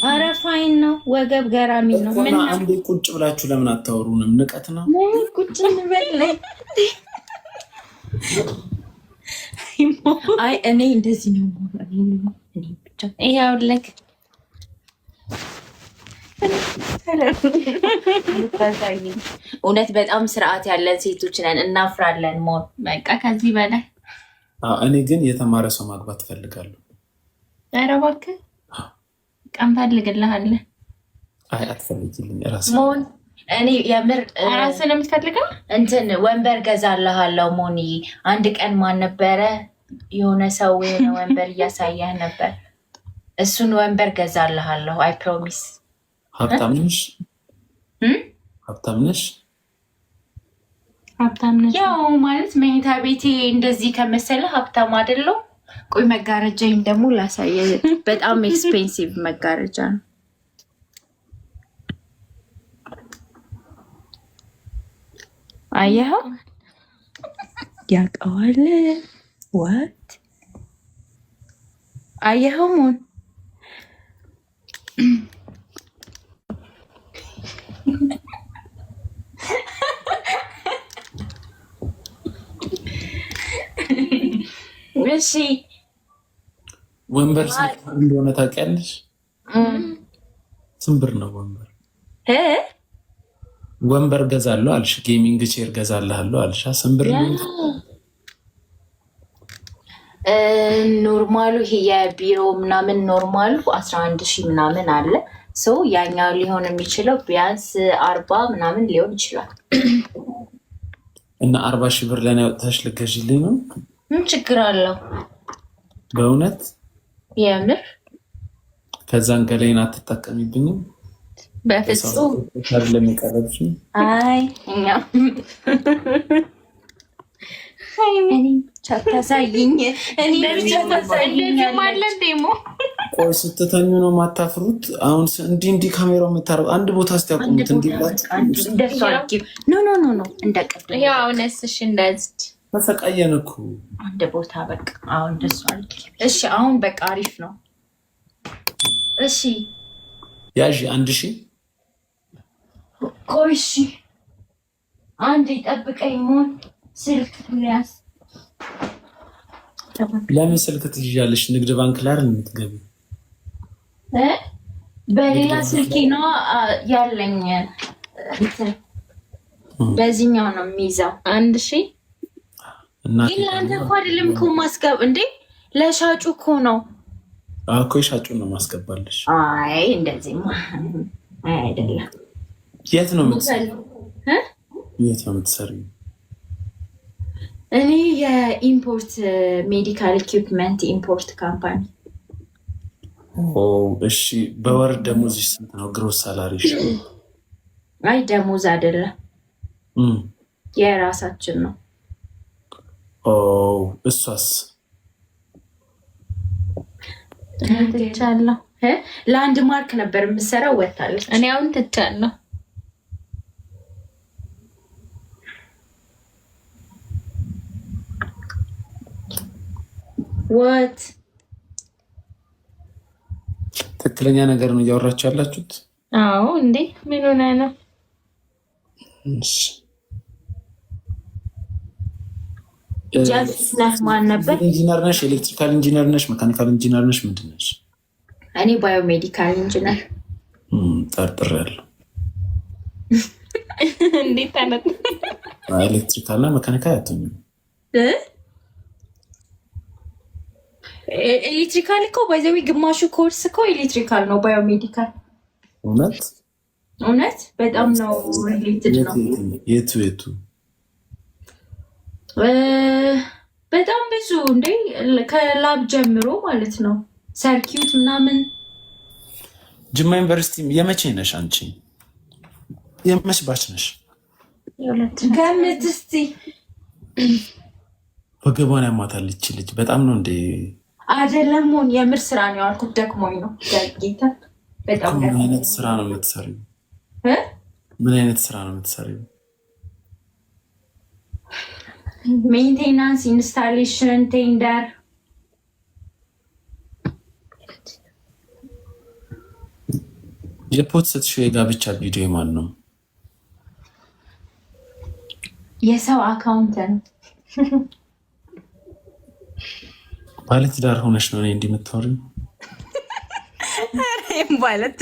ኧረ ፋይን ነው። ወገብ ገራሚ ነው። ምን አንዴ ቁጭ ብላችሁ ለምን አታወሩንም? ንቀት ነው። ቁጭ እንበል ላይ አይ እኔ እንደዚህ ነው። እኔ ብቻ ይኸውልህ እውነት በጣም ስርዓት ያለን ሴቶች ነን። እናፍራለን። ሞር በቃ ከዚህ በላይ እኔ ግን የተማረ ሰው ማግባት እፈልጋለሁ። ኧረ እባክህ ቀን ፈልግልሃለን። አይ አትፈልጊልኝ። ራስ ሞን እኔ የምር ራስን የምትፈልገው እንትን ወንበር ገዛልሃለሁ። ሞኒ አንድ ቀን ማን ነበረ የሆነ ሰው የሆነ ወንበር እያሳየህ ነበር። እሱን ወንበር ገዛልሃለሁ። አይ ፕሮሚስ። ሀብታም ነሽ? ሀብታም ነሽ? ሀብታም ነሽ? ያው ማለት መኝታ ቤቴ እንደዚህ ከመሰለ ሀብታም አይደለሁ። ቆይ መጋረጃዬን ደግሞ ላሳየ። በጣም ኤክስፔንሲቭ መጋረጃ ነው። አየኸው? ያውቀዋል። ዋት አየኸው? ሞን እሺ ወንበር ስንት እንደሆነ ታውቂያለሽ? ስንት ብር ነው ወንበር? ወንበር ገዛለሁ አልሽ፣ ጌሚንግ ቼር ገዛልሃለሁ አልሽ። ስንት ብር ነው? ኖርማሉ ይሄ የቢሮ ምናምን ኖርማሉ 11,000 ምናምን አለ። ሰው ያኛው ሊሆን የሚችለው ቢያንስ 40 ምናምን ሊሆን ይችላል። እና 40,000 ብር ለኔ አውጥተሽ ልገዢልኝ ነው? ምን ችግር አለው? በእውነት የምር ከዛን ገላይን አትጠቀሚብኝም? በፍጹም ለሚቀረብሽ አይ እኛ ታሳይኝ። እኔ ብቻ ታሳይኝ ማለት ደሞ ቆይ ስትተኙ ነው የማታፍሩት? አሁን እንዲህ ካሜራው የምታረው አንድ ቦታ እስቲያቆሙት እንዲላት እንደሱ አድርጊው። ኖ ኖ ኖ ኖ እንደቀጥ ያው ነስሽ እንደዚህ ተሰቃየን እኮ አንድ ቦታ በቃ አሁን እንደሱ አድርጊው። እሺ አሁን በቃ አሪፍ ነው። እሺ ያዢ 1,000 ቆይ እሺ አንዴ ጠብቀኝ። ሞን ስልክ ሊያስ ለምን ስልክ ትይዣለሽ? ንግድ ባንክ ላይ አይደል የምትገቢው? በሌላ ስልኬ ነው ያለኝ። በዚህኛው ነው የሚይዘው 1,000 ግን ለአንተ እኮ አይደለም እኮ ማስገብ እንዴ፣ ለሻጩ እኮ ነው እኮ የሻጩን ነው ማስገባለሽ። አይ እንደዚህማ አይደለም። የት ነው የምትሰሪው? የት ነው የምትሰሪው? እኔ የኢምፖርት ሜዲካል ኢኩፕመንት ኢምፖርት ካምፓኒ። እሺ በወር ደሞዝ ስንት ነው? ግሮስ ሳላሪሽ? አይ ደሞዝ አይደለም የራሳችን ነው። እሷስ? ትቻለሁ። ለአንድ ማርክ ነበር የምሰራው ወታለች። እኔ አሁን ትቻለሁ። ወት ትክክለኛ ነገር ነው እያወራችሁ ያላችሁት? አዎ እንዴ ምን ሆነ ነው? ጃስነህ ማን ነበር? ኢንጂነር ነሽ? ኤሌክትሪካል ኢንጂነር ነሽ? መካኒካል ኢንጂነር ነሽ? ምንድን ነሽ? እኔ ባዮሜዲካል ኢንጂነር። ጠርጥሬያለሁ። እንዴት አይነት ኤሌክትሪካል እና መካኒካል አትሆኝም? ኤሌክትሪካል እኮ ባይዘዊ ግማሹ ኮርስ እኮ ኤሌክትሪካል ነው። ባዮሜዲካል እውነት እውነት በጣም ነው ሪሌትድ ነው። የቱ በጣም ብዙ እንዴ ከላብ ጀምሮ ማለት ነው። ሰርኪዩት ምናምን። ጅማ ዩኒቨርሲቲ የመቼ ነሽ አንቺ? የመች ባች ነሽ? ገምት እስቲ። ወገቧን ያማታለች ልጅ በጣም ነው እንዴ? አይደለም ሆን የምር ስራ ነው ያልኩት። ደክሞኝ ነው ጌታ። በጣም ምን አይነት ስራ ነው የምትሰሪው? ምን አይነት ስራ ነው የምትሰሪው? ሜንቴናንስ፣ ኢንስታሌሽን፣ ቴንደር። የፖስትሽው የጋብቻ ቪዲዮ ማን ነው? የሰው አካውንት ነው። ባለትዳር ሆነሽ ነው እንዲህ የምታወሪው? ማለት